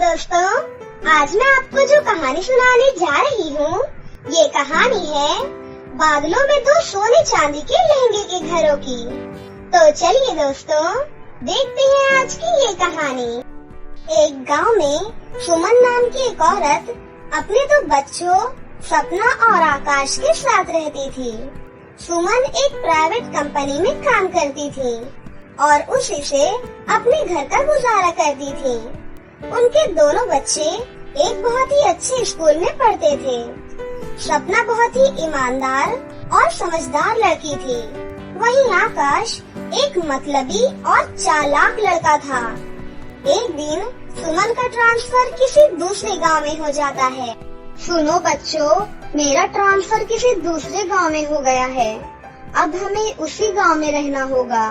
दोस्तों, आज मैं आपको जो कहानी सुनाने जा रही हूँ, ये कहानी है बादलों में दो सोने चांदी के लहंगे के घरों की। तो चलिए दोस्तों, देखते हैं आज की ये कहानी। एक गांव में सुमन नाम की एक औरत अपने दो बच्चों सपना और आकाश के साथ रहती थी। सुमन एक प्राइवेट कंपनी में काम करती थी और उसी से अपने घर का गुजारा करती थी। उनके दोनों बच्चे एक बहुत ही अच्छे स्कूल में पढ़ते थे। सपना बहुत ही ईमानदार और समझदार लड़की थी। वहीं आकाश एक मतलबी और चालाक लड़का था। एक दिन सुमन का ट्रांसफर किसी दूसरे गांव में हो जाता है। सुनो बच्चों, मेरा ट्रांसफर किसी दूसरे गांव में हो गया है। अब हमें उसी गांव में रहना होगा।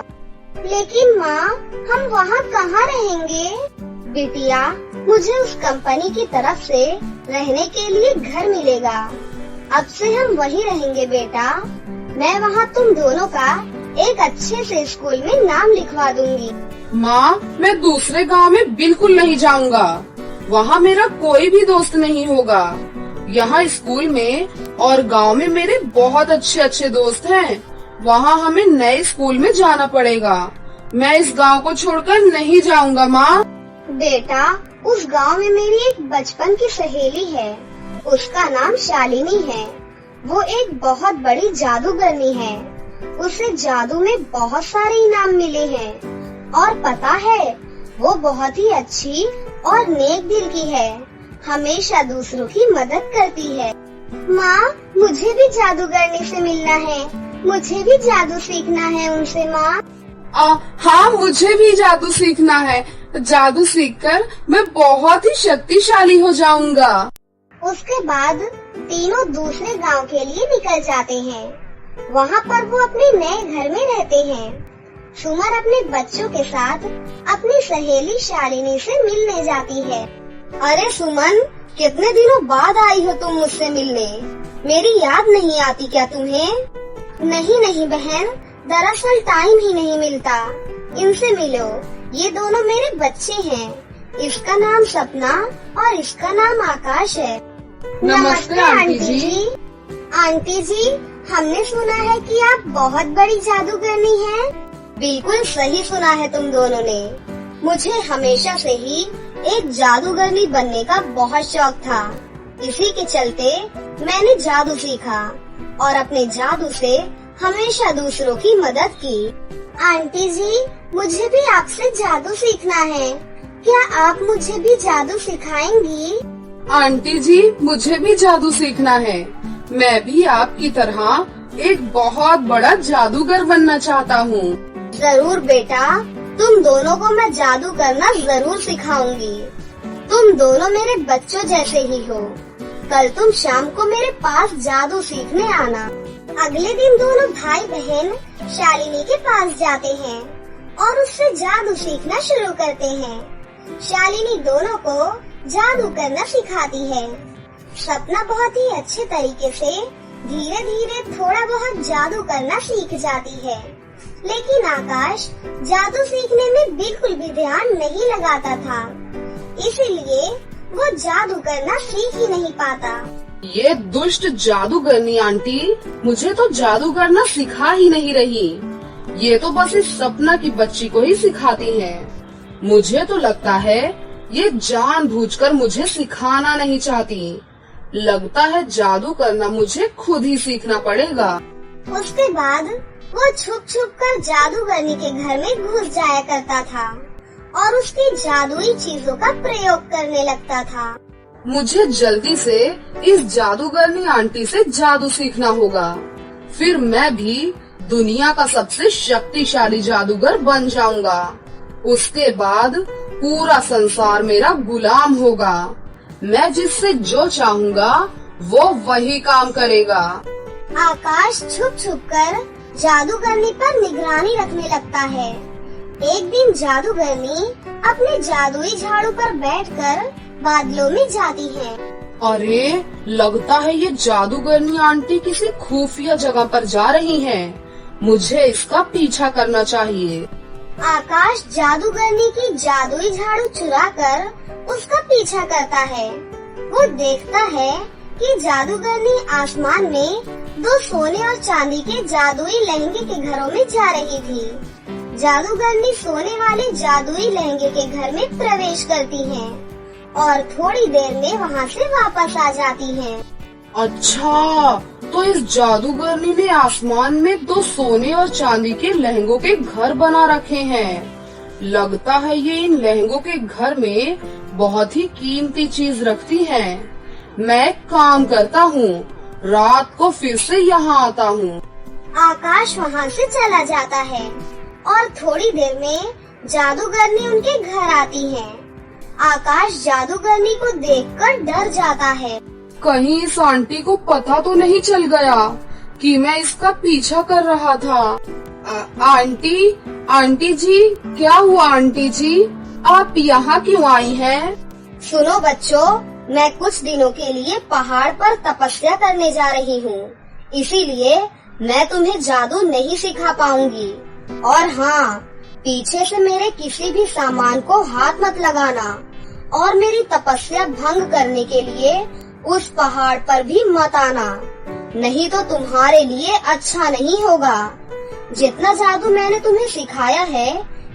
लेकिन माँ, हम वहाँ कहाँ रहेंगे? बिटिया, मुझे उस कंपनी की तरफ से रहने के लिए घर मिलेगा। अब से हम वही रहेंगे बेटा। मैं वहाँ तुम दोनों का एक अच्छे से स्कूल में नाम लिखवा दूंगी। माँ, मैं दूसरे गांव में बिल्कुल नहीं जाऊंगा। वहाँ मेरा कोई भी दोस्त नहीं होगा। यहाँ स्कूल में और गांव में मेरे बहुत अच्छे अच्छे दोस्त हैं। वहाँ हमें नए स्कूल में जाना पड़ेगा। मैं इस गांव को छोड़कर नहीं जाऊंगा माँ। बेटा, उस गांव में मेरी एक बचपन की सहेली है। उसका नाम शालिनी है। वो एक बहुत बड़ी जादूगरनी है। उसे जादू में बहुत सारे इनाम मिले हैं और पता है, वो बहुत ही अच्छी और नेक दिल की है। हमेशा दूसरों की मदद करती है। माँ, मुझे भी जादूगरनी से मिलना है। मुझे भी जादू सीखना है उनसे माँ। हाँ, मुझे भी जादू सीखना है। जादू सीखकर मैं बहुत ही शक्तिशाली हो जाऊंगा। उसके बाद तीनों दूसरे गांव के लिए निकल जाते हैं। वहाँ पर वो अपने नए घर में रहते हैं। सुमन अपने बच्चों के साथ अपनी सहेली शालिनी से मिलने जाती है। अरे सुमन, कितने दिनों बाद आई हो तुम मुझसे मिलने। मेरी याद नहीं आती क्या तुम्हें? नहीं बहन, दरअसल टाइम ही नहीं मिलता। इनसे मिलो, ये दोनों मेरे बच्चे हैं। इसका नाम सपना और इसका नाम आकाश है। नमस्ते आंटी जी। आंटी जी, हमने सुना है कि आप बहुत बड़ी जादूगरनी हैं। बिल्कुल सही सुना है तुम दोनों ने। मुझे हमेशा से ही एक जादूगरनी बनने का बहुत शौक था। इसी के चलते मैंने जादू सीखा और अपने जादू से हमेशा दूसरों की मदद की। आंटी जी, मुझे भी आपसे जादू सीखना है। क्या आप मुझे भी जादू सिखाएंगी? आंटी जी, मुझे भी जादू सीखना है। मैं भी आपकी तरह एक बहुत बड़ा जादूगर बनना चाहता हूँ। जरूर बेटा, तुम दोनों को मैं जादू करना जरूर सिखाऊंगी। तुम दोनों मेरे बच्चों जैसे ही हो। कल तुम शाम को मेरे पास जादू सीखने आना। अगले दिन दोनों भाई बहन शालिनी के पास जाते हैं और उससे जादू सीखना शुरू करते हैं। शालिनी दोनों को जादू करना सिखाती है। सपना बहुत ही अच्छे तरीके से धीरे धीरे थोड़ा बहुत जादू करना सीख जाती है। लेकिन आकाश जादू सीखने में बिल्कुल भी ध्यान नहीं लगाता था। इसीलिए वो जादू करना सीख ही नहीं पाता। ये दुष्ट जादूगरनी आंटी मुझे तो जादू करना सिखा ही नहीं रही। ये तो बस इस सपना की बच्ची को ही सिखाती है। मुझे तो लगता है ये जानबूझकर मुझे सिखाना नहीं चाहती। लगता है जादू करना मुझे खुद ही सीखना पड़ेगा। उसके बाद वो छुप छुप कर जादूगरनी के घर में घुस जाया करता था और उसकी जादुई चीजों का प्रयोग करने लगता था। मुझे जल्दी से इस जादूगरनी आंटी से जादू सीखना होगा। फिर मैं भी दुनिया का सबसे शक्तिशाली जादूगर बन जाऊंगा। उसके बाद पूरा संसार मेरा गुलाम होगा। मैं जिससे जो चाहूँगा वो वही काम करेगा। आकाश छुप छुप कर जादूगरनी पर निगरानी रखने लगता है। एक दिन जादूगरनी अपने जादुई झाड़ू पर बैठकर बादलों में जाती है। अरे, लगता है ये जादूगरनी आंटी किसी खुफिया जगह पर जा रही है। मुझे इसका पीछा करना चाहिए। आकाश जादूगरनी की जादुई झाड़ू चुराकर उसका पीछा करता है। वो देखता है कि जादूगरनी आसमान में 2 सोने और चांदी के जादुई लहंगे के घरों में जा रही थी। जादूगरनी सोने वाले जादुई लहंगे के घर में प्रवेश करती है और थोड़ी देर में वहाँ से वापस आ जाती है। अच्छा, तो इस जादूगरनी ने आसमान में 2 सोने और चांदी के लहंगों के घर बना रखे हैं। लगता है ये इन लहंगों के घर में बहुत ही कीमती चीज रखती हैं। मैं काम करता हूँ, रात को फिर से यहाँ आता हूँ। आकाश वहाँ से चला जाता है और थोड़ी देर में जादूगरनी उनके घर आती है। आकाश जादूगरनी को देखकर डर जाता है। कहीं इस आंटी को पता तो नहीं चल गया कि मैं इसका पीछा कर रहा था। आंटी जी, क्या हुआ आंटी जी? आप यहाँ क्यों आई हैं? सुनो बच्चों, मैं कुछ दिनों के लिए पहाड़ पर तपस्या करने जा रही हूँ, इसीलिए मैं तुम्हें जादू नहीं सिखा पाऊंगी। और हाँ, पीछे से मेरे किसी भी सामान को हाथ मत लगाना और मेरी तपस्या भंग करने के लिए उस पहाड़ पर भी मत आना, नहीं तो तुम्हारे लिए अच्छा नहीं होगा। जितना जादू मैंने तुम्हें सिखाया है,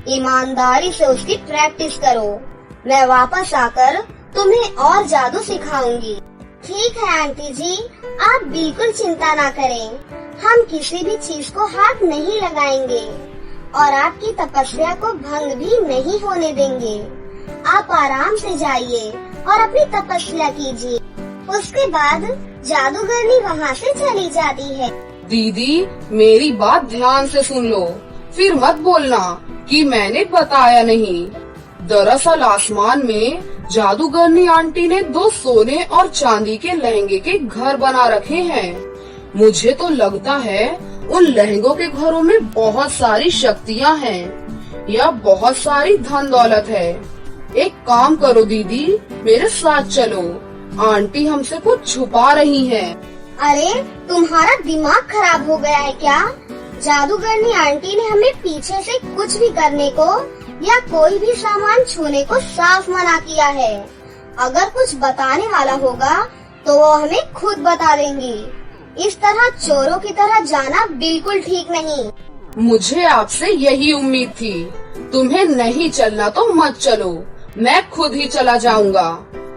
ईमानदारी से उसकी प्रैक्टिस करो। मैं वापस आकर तुम्हें और जादू सिखाऊंगी। ठीक है आंटी जी, आप बिल्कुल चिंता ना करें, हम किसी भी चीज को हाथ नहीं लगाएंगे और आपकी तपस्या को भंग भी नहीं होने देंगे। आप आराम से जाइए और अपनी तपस्या कीजिए। उसके बाद जादूगरनी वहाँ से चली जाती है। दीदी, मेरी बात ध्यान से सुन लो, फिर मत बोलना कि मैंने बताया नहीं। दरअसल आसमान में जादूगरनी आंटी ने 2 सोने और चांदी के लहंगे के घर बना रखे हैं। मुझे तो लगता है उन लहंगों के घरों में बहुत सारी शक्तियाँ हैं या बहुत सारी धन दौलत है। एक काम करो दीदी, मेरे साथ चलो, आंटी हमसे कुछ छुपा रही है। अरे, तुम्हारा दिमाग खराब हो गया है क्या? जादूगरनी आंटी ने हमें पीछे से कुछ भी करने को या कोई भी सामान छूने को साफ मना किया है। अगर कुछ बताने वाला होगा तो वो हमें खुद बता देंगी। इस तरह चोरों की तरह जाना बिल्कुल ठीक नहीं। मुझे आपसे यही उम्मीद थी। तुम्हें नहीं चलना तो मत चलो, मैं खुद ही चला जाऊंगा।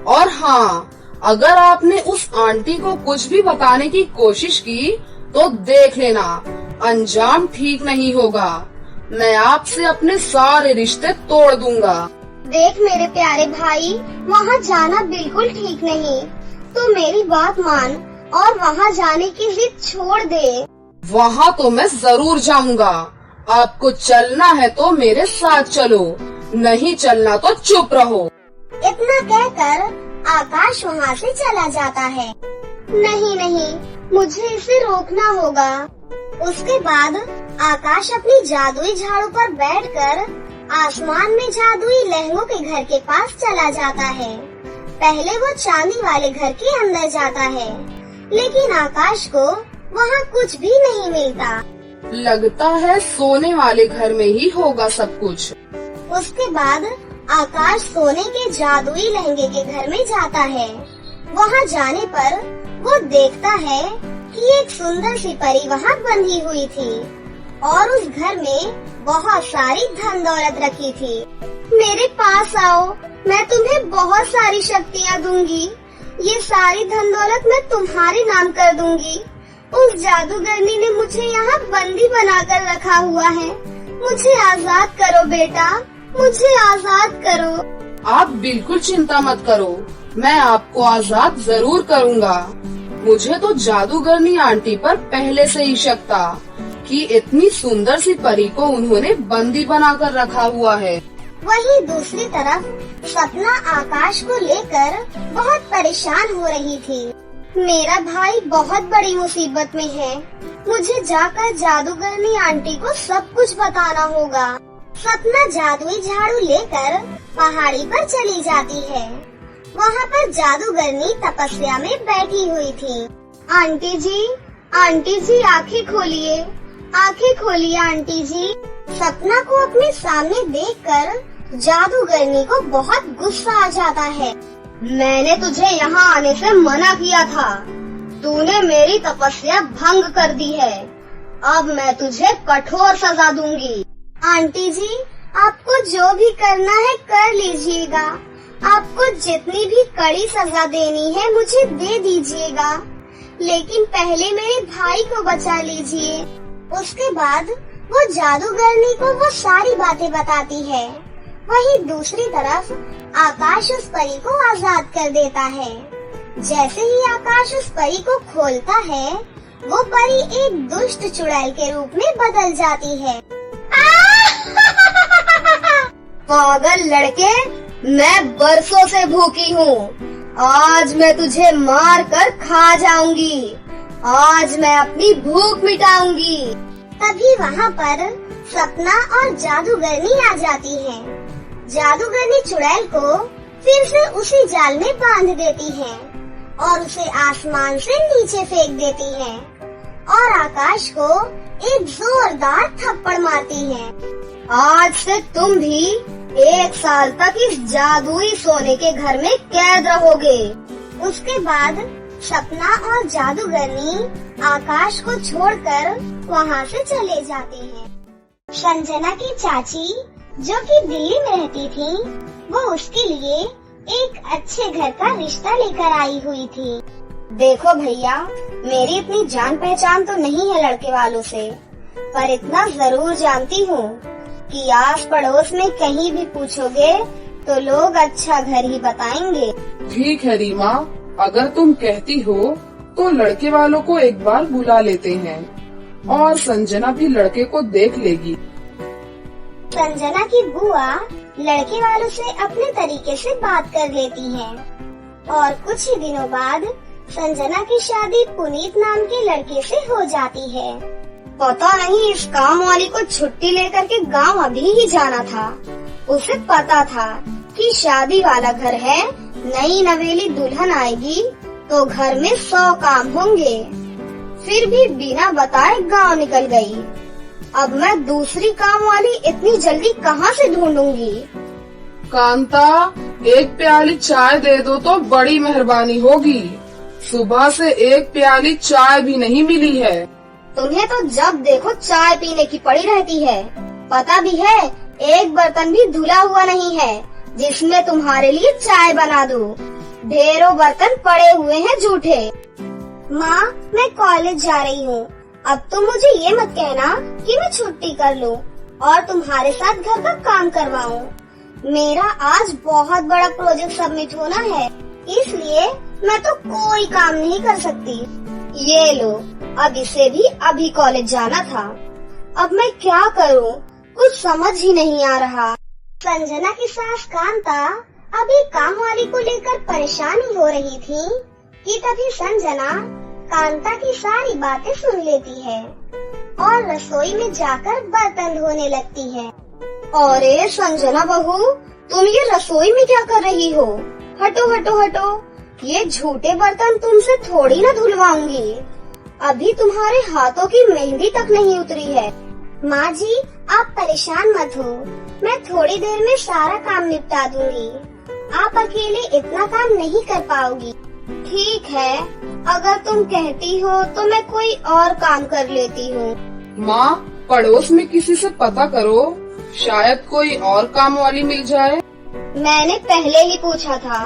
और हाँ, अगर आपने उस आंटी को कुछ भी बताने की कोशिश की तो देख लेना, अंजाम ठीक नहीं होगा। मैं आपसे अपने सारे रिश्ते तोड़ दूंगा। देख मेरे प्यारे भाई, वहाँ जाना बिल्कुल ठीक नहीं। तू मेरी बात मान और वहाँ जाने की जिद छोड़ दे। वहाँ तो मैं जरूर जाऊंगा। आपको चलना है तो मेरे साथ चलो, नहीं चलना तो चुप रहो। इतना कहकर आकाश वहाँ से चला जाता है। नहीं, मुझे इसे रोकना होगा। उसके बाद आकाश अपनी जादुई झाड़ू पर बैठकर आसमान में जादुई लहंगों के घर के पास चला जाता है। पहले वो चांदी वाले घर के अंदर जाता है, लेकिन आकाश को वहाँ कुछ भी नहीं मिलता। लगता है सोने वाले घर में ही होगा सब कुछ। उसके बाद आकाश सोने के जादुई लहंगे के घर में जाता है। वहाँ जाने पर वो देखता है कि एक सुंदर सी परी वहाँ बंधी हुई थी और उस घर में बहुत सारी धन दौलत रखी थी। मेरे पास आओ, मैं तुम्हें बहुत सारी शक्तियाँ दूंगी। ये सारी धन दौलत मैं तुम्हारे नाम कर दूंगी। उस जादूगरनी ने मुझे यहाँ बंदी बनाकर रखा हुआ है। मुझे आजाद करो बेटा, मुझे आजाद करो। आप बिल्कुल चिंता मत करो, मैं आपको आजाद जरूर करूँगा। मुझे तो जादूगरनी आंटी पर पहले से ही शक था कि इतनी सुंदर सी परी को उन्होंने बंदी बनाकर रखा हुआ है। वहीं दूसरी तरफ सपना आकाश को लेकर बहुत परेशान हो रही थी। मेरा भाई बहुत बड़ी मुसीबत में है, मुझे जाकर जादूगरनी आंटी को सब कुछ बताना होगा। सपना जादुई झाड़ू लेकर पहाड़ी पर चली जाती है। वहाँ पर जादूगरनी तपस्या में बैठी हुई थी। आंटी जी आंखें खोलिए, आंखें खोलिए आंटी जी। सपना को अपने सामने देखकर जादूगरनी को बहुत गुस्सा आ जाता है। मैंने तुझे यहाँ आने से मना किया था, तूने मेरी तपस्या भंग कर दी है। अब मैं तुझे कठोर सजा दूंगी। आंटी जी, आपको जो भी करना है कर लीजिएगा। आपको जितनी भी कड़ी सजा देनी है मुझे दे दीजिएगा, लेकिन पहले मेरे भाई को बचा लीजिए। उसके बाद वो जादूगरनी को वो सारी बातें बताती है। वहीं दूसरी तरफ आकाश उस परी को आजाद कर देता है। जैसे ही आकाश उस परी को खोलता है, वो परी एक दुष्ट चुड़ैल के रूप में बदल जाती है। पागल लड़के, मैं बरसों से भूखी हूँ। आज मैं तुझे मार कर खा जाऊंगी। आज मैं अपनी भूख मिटाऊंगी। तभी वहाँ पर सपना और जादूगरनी आ जाती है। जादूगरनी चुड़ैल को फिर से उसी जाल में बांध देती है और उसे आसमान से नीचे फेंक देती है और आकाश को एक जोरदार थप्पड़ मारती है। आज से तुम भी 1 साल तक इस जादुई सोने के घर में कैद रहोगे। उसके बाद सपना और जादूगरनी आकाश को छोड़कर वहाँ से चले जाते हैं। संजना की चाची, जो कि दिल्ली में रहती थी, वो उसके लिए एक अच्छे घर का रिश्ता लेकर आई हुई थी। देखो भैया, मेरी इतनी जान पहचान तो नहीं है लड़के वालों से, पर इतना जरूर जानती हूँ कि आस पड़ोस में कहीं भी पूछोगे तो लोग अच्छा घर ही बताएंगे। ठीक है रीमा, अगर तुम कहती हो तो लड़के वालों को एक बार बुला लेते हैं और संजना भी लड़के को देख लेगी। संजना की बुआ लड़के वालों से अपने तरीके से बात कर लेती है और कुछ ही दिनों बाद संजना की शादी पुनीत नाम के लड़के से हो जाती है। पता नहीं इस काम वाली को छुट्टी लेकर के गांव अभी ही जाना था। उसे पता था कि शादी वाला घर है, नई नवेली दुल्हन आएगी तो घर में 100 काम होंगे। फिर भी बिना बताए गांव निकल गई। अब मैं दूसरी काम वाली इतनी जल्दी कहाँ से ढूंढूंगी? कांता, एक प्याली चाय दे दो तो बड़ी मेहरबानी होगी। सुबह से एक प्याली चाय भी नहीं मिली है। तुम्हें तो जब देखो चाय पीने की पड़ी रहती है। पता भी है एक बर्तन भी धुला हुआ नहीं है जिसमें तुम्हारे लिए चाय बना दूं। ढेरों बर्तन पड़े हुए हैं जूठे। माँ, मैं कॉलेज जा रही हूँ। अब तुम मुझे ये मत कहना कि मैं छुट्टी कर लूँ और तुम्हारे साथ घर का काम करवाऊँ। मेरा आज बहुत बड़ा प्रोजेक्ट सबमिट होना है, इसलिए मैं तो कोई काम नहीं कर सकती। ये लो, अब इसे भी अभी कॉलेज जाना था। अब मैं क्या करूँ, कुछ समझ ही नहीं आ रहा। संजना की सास कांता अभी काम वाली को लेकर परेशान ही हो रही थी कि तभी संजना कांता की सारी बातें सुन लेती है और रसोई में जाकर बर्तन धोने लगती है। अरे संजना बहू, तुम ये रसोई में क्या कर रही हो? हटो हटो हटो, ये झूठे बर्तन तुमसे थोड़ी ना धुलवाऊंगी। अभी तुम्हारे हाथों की मेहंदी तक नहीं उतरी है। माँ जी, आप परेशान मत हो, मैं थोड़ी देर में सारा काम निपटा दूंगी। आप अकेले इतना काम नहीं कर पाओगी। ठीक है, अगर तुम कहती हो तो मैं कोई और काम कर लेती हूँ। माँ, पड़ोस में किसी से पता करो, शायद कोई और काम वाली मिल जाए। मैंने पहले ही पूछा था,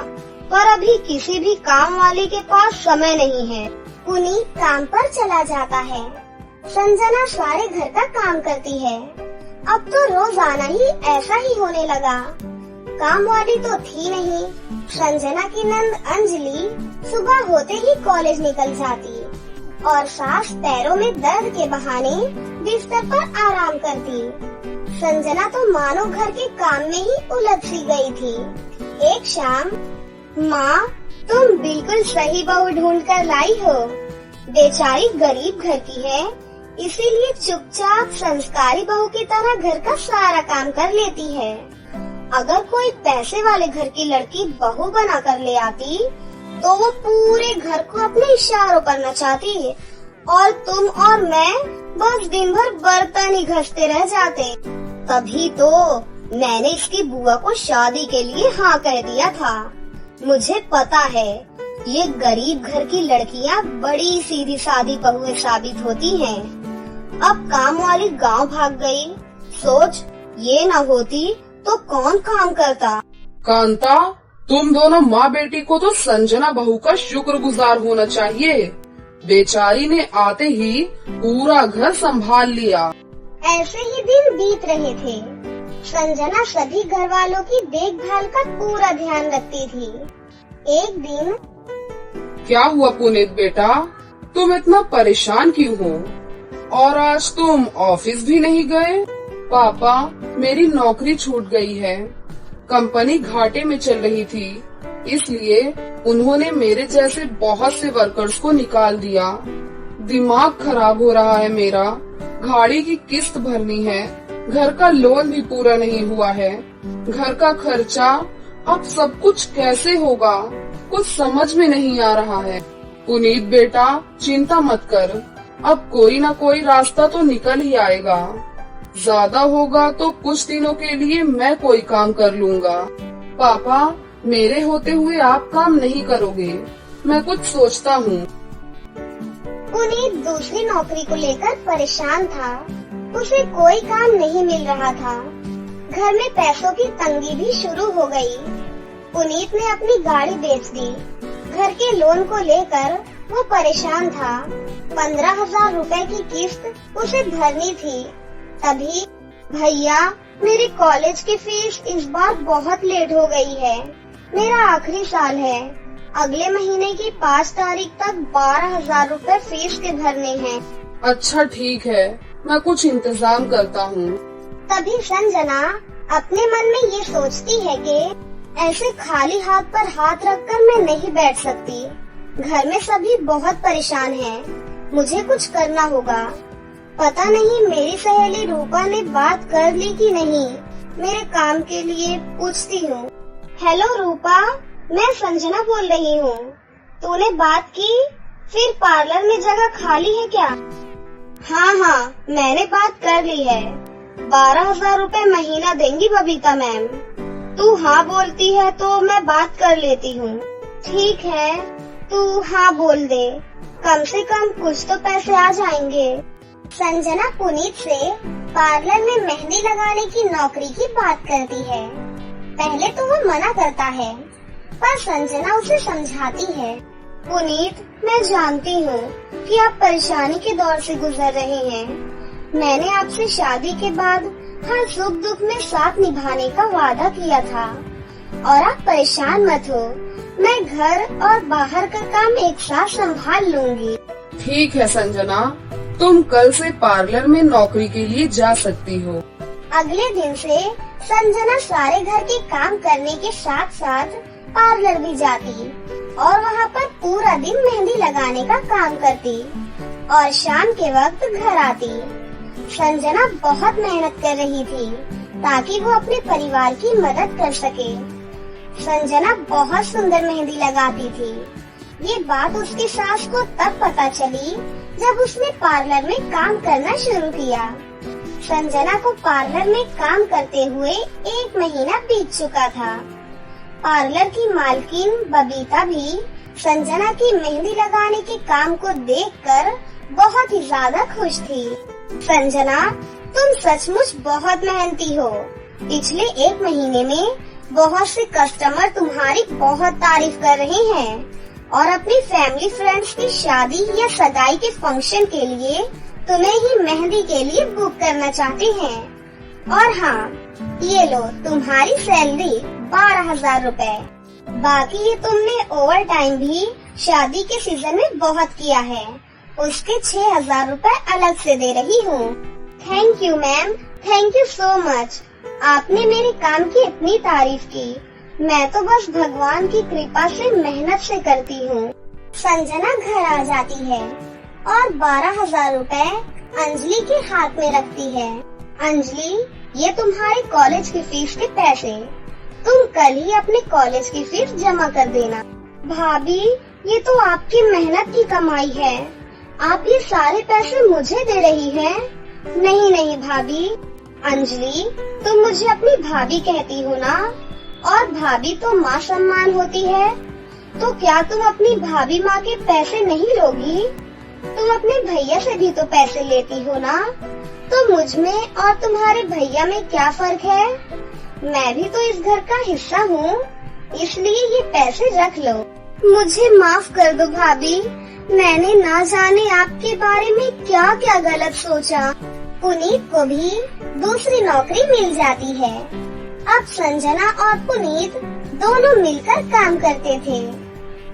पर अभी किसी भी काम वाले के पास समय नहीं है। पुनीत काम पर चला जाता है। संजना सारे घर का काम करती है। अब तो रोजाना ही ऐसा ही होने लगा। काम वाली तो थी नहीं। संजना की नंद अंजलि सुबह होते ही कॉलेज निकल जाती और सास पैरों में दर्द के बहाने बिस्तर पर आराम करती। संजना तो मानो घर के काम में ही उलझ सी गई थी। एक शाम, माँ, तुम बिल्कुल सही बहू ढूंढ कर लाई हो। बेचारी गरीब घर की है, इसीलिए चुपचाप संस्कारी बहू की तरह घर का सारा काम कर लेती है। अगर कोई पैसे वाले घर की लड़की बहू बना कर ले आती तो वो पूरे घर को अपने इशारों पर नचाती और तुम और मैं बस दिन भर बर्तन ही घसते रह जाते। तभी तो मैंने इसकी बुआ को शादी के लिए हाँ कह दिया था। मुझे पता है ये गरीब घर की लड़कियाँ बड़ी सीधी सादी बहुएं साबित होती हैं। अब काम वाली गांव भाग गई। सोच ये न होती तो कौन काम करता। कांता, तुम दोनों माँ बेटी को तो संजना बहू का शुक्रगुजार होना चाहिए। बेचारी ने आते ही पूरा घर संभाल लिया। ऐसे ही दिन बीत रहे थे। संजना सभी घर वालों की देखभाल का पूरा ध्यान रखती थी। एक दिन, क्या हुआ पुनीत बेटा, तुम इतना परेशान क्यों हो? और आज तुम ऑफिस भी नहीं गए? पापा, मेरी नौकरी छूट गई है। कंपनी घाटे में चल रही थी, इसलिए उन्होंने मेरे जैसे बहुत से वर्कर्स को निकाल दिया। दिमाग खराब हो रहा है मेरा। गाड़ी की किस्त भरनी है, घर का लोन भी पूरा नहीं हुआ है, घर का खर्चा, अब सब कुछ कैसे होगा, कुछ समझ में नहीं आ रहा है। पुनीत बेटा, चिंता मत कर, अब कोई न कोई रास्ता तो निकल ही आएगा। ज्यादा होगा तो कुछ दिनों के लिए मैं कोई काम कर लूँगा। पापा, मेरे होते हुए आप काम नहीं करोगे, मैं कुछ सोचता हूँ। पुनीत दूसरी नौकरी को लेकर परेशान था। उसे कोई काम नहीं मिल रहा था। घर में पैसों की तंगी भी शुरू हो गई। पुनीत ने अपनी गाड़ी बेच दी। घर के लोन को लेकर वो परेशान था। 15,000 रुपए की किस्त उसे भरनी थी। तभी, भैया, मेरे कॉलेज की फीस इस बार बहुत लेट हो गई है। मेरा आखिरी साल है। अगले महीने की 5 तारीख तक 12,000 रुपए फीस के भरने हैं। अच्छा ठीक है, मैं कुछ इंतजाम करता हूँ। तभी संजना अपने मन में ये सोचती है कि ऐसे खाली हाथ पर हाथ रखकर मैं नहीं बैठ सकती। घर में सभी बहुत परेशान हैं। मुझे कुछ करना होगा। पता नहीं मेरी सहेली रूपा ने बात कर ली कि नहीं। मेरे काम के लिए पूछती हूँ। हेलो रूपा, मैं संजना बोल रही हूँ। तूने बात की? फिर पार्लर में जगह खाली है क्या? हाँ, मैंने बात कर ली है। 12,000 रुपए महीना देंगी बबीता मैम। तू हाँ बोलती है तो मैं बात कर लेती हूँ। ठीक है, तू हाँ बोल दे, कम से कम कुछ तो पैसे आ जाएंगे। संजना पुनीत से पार्लर में मेहंदी लगाने की नौकरी की बात करती है। पहले तो वो मना करता है, पर संजना उसे समझाती है। पुनीत, मैं जानती हूँ कि आप परेशानी के दौर से गुजर रहे हैं। मैंने आपसे शादी के बाद हर सुख दुख में साथ निभाने का वादा किया था, और आप परेशान मत हो। मैं घर और बाहर का काम एक साथ संभाल लूंगी। ठीक है संजना, तुम कल से पार्लर में नौकरी के लिए जा सकती हो। अगले दिन से संजना सारे घर के काम करने के साथ साथ पार्लर भी जाती और वहाँ पर पूरा दिन मेहंदी लगाने का काम करती और शाम के वक्त घर आती। संजना बहुत मेहनत कर रही थी ताकि वो अपने परिवार की मदद कर सके। संजना बहुत सुंदर मेहंदी लगाती थी। ये बात उसकी सास को तब पता चली जब उसने पार्लर में काम करना शुरू किया। संजना को पार्लर में काम करते हुए 1 महीना बीत चुका था। पार्लर की मालकिन बबीता भी संजना की मेहंदी लगाने के काम को देखकर बहुत ही ज्यादा खुश थी। संजना, तुम सचमुच बहुत मेहनती हो। पिछले 1 महीने में बहुत से कस्टमर तुम्हारी बहुत तारीफ कर रहे हैं और अपनी फैमिली फ्रेंड्स की शादी या सगाई के फंक्शन के लिए तुम्हें ही मेहंदी के लिए बुक करना चाहते हैं। और हाँ, ये लो तुम्हारी सैलरी 12,000 रुपए। बाकी ये तुमने ओवर टाइम भी शादी के सीजन में बहुत किया है, उसके 6,000 रुपए अलग से दे रही हूँ। Thank you ma'am, thank you so much. आपने मेरे काम की इतनी तारीफ की। मैं तो बस भगवान की कृपा से मेहनत से करती हूँ। संजना घर आ जाती है और 12,000 रुपए अंजलि के हाथ में रखती है। अंजलि, ये तुम्हारे कॉलेज की फीस के पैसे, तुम कल ही अपने कॉलेज की फीस जमा कर देना। भाभी, ये तो आपकी मेहनत की कमाई है, आप ये सारे पैसे मुझे दे रही हैं? नहीं नहीं भाभी, अंजलि तुम मुझे अपनी भाभी कहती हो ना, और भाभी तो माँ सम्मान होती है। तो क्या तुम अपनी भाभी माँ के पैसे नहीं लोगी? तुम अपने भैया से भी तो पैसे लेती हो ना, तो मुझ में और तुम्हारे भैया में क्या फर्क है? मैं भी तो इस घर का हिस्सा हूँ, इसलिए ये पैसे रख लो। मुझे माफ कर दो भाभी, मैंने ना जाने आपके बारे में क्या क्या गलत सोचा। पुनीत को भी दूसरी नौकरी मिल जाती है। अब संजना और पुनीत दोनों मिलकर काम करते थे।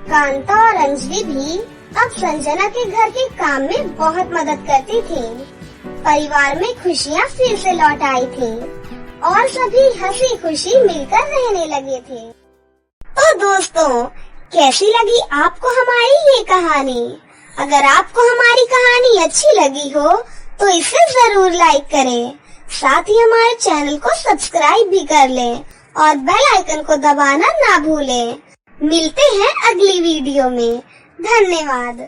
कांता और अंजलि भी अब संजना के घर के काम में बहुत मदद करती थी। परिवार में खुशियाँ फिर से लौट आई थी और सभी हंसी खुशी मिलकर रहने लगे थे। तो दोस्तों, कैसी लगी आपको हमारी ये कहानी? अगर आपको हमारी कहानी अच्छी लगी हो तो इसे जरूर लाइक करें, साथ ही हमारे चैनल को सब्सक्राइब भी कर लें और बेल आइकन को दबाना ना भूलें। मिलते हैं अगली वीडियो में। धन्यवाद।